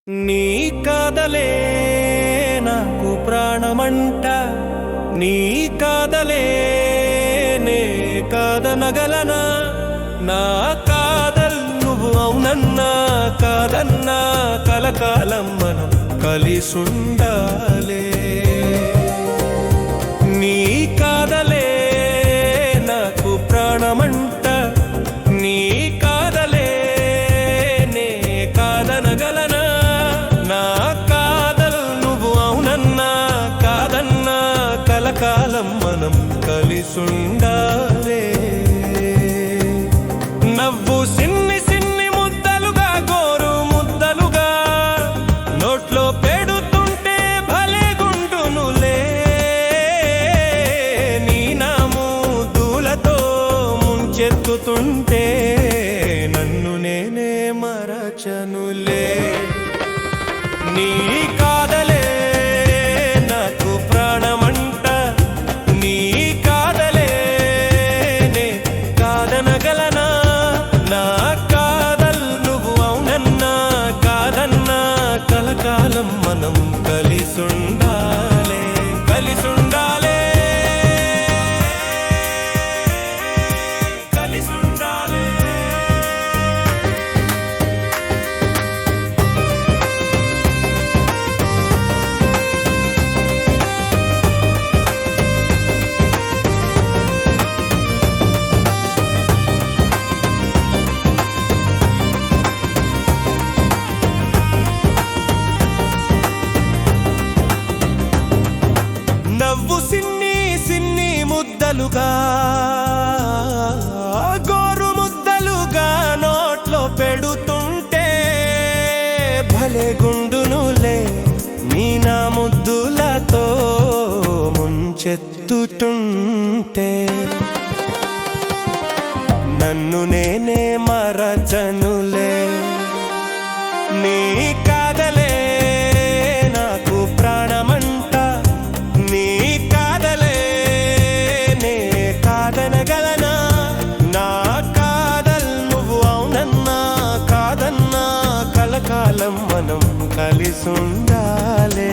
నీ కాదలే నాకు ప్రాణమంట, నీ కాదలే నే కాదనగలనా? నా కాదల్ నువ్వు అవునన్నా కాదన్నా కలకాలం మనం కలిసుండాలే. నీ కాదలే నాకు ప్రాణమంట, నీ కాదలే నే కాదనగలనా? నా కాదల్ నువ్వు అవునన్నా కాదన్నా కలకాలం మనం కలిసుండాలే. నవ్వు సిన్ని సిన్ని ముద్దలుగా గోరు ముద్దలుగా నోట్లో పెడుతుంటే భలే గుండునులే. నీ నాము దూలతో ముంచెత్తుతుంటే నన్ను నేనే మరచనులే. నీ కాదలే నాకు ప్రాణమంట, నీ కాదలే నే కాదనగలనా? నా కాదల్ నువ్వు అవునన్నా కాదన్నా కలకాలం మనం కలిసుండాలే, కలిసుండాలే, కలిసుండాలే. నవ్వు సిన్ని సిన్ని ముద్దలుగా గోరు ముద్దలుగా నోట్లో పెడుతుంటే భలే గుండునులే. నీ నా ముద్దులతో ముంచెత్తుతుంటే నన్ను నేనే మరచనులే. నీ కాదలే నాకు ప్రాణమంట, నీ కాదలే నే కాదనగలనా? నా కాదల్ నువ్వు అవునన్నా కాదన్నా కలకాలం మనం కలిసుండాలే.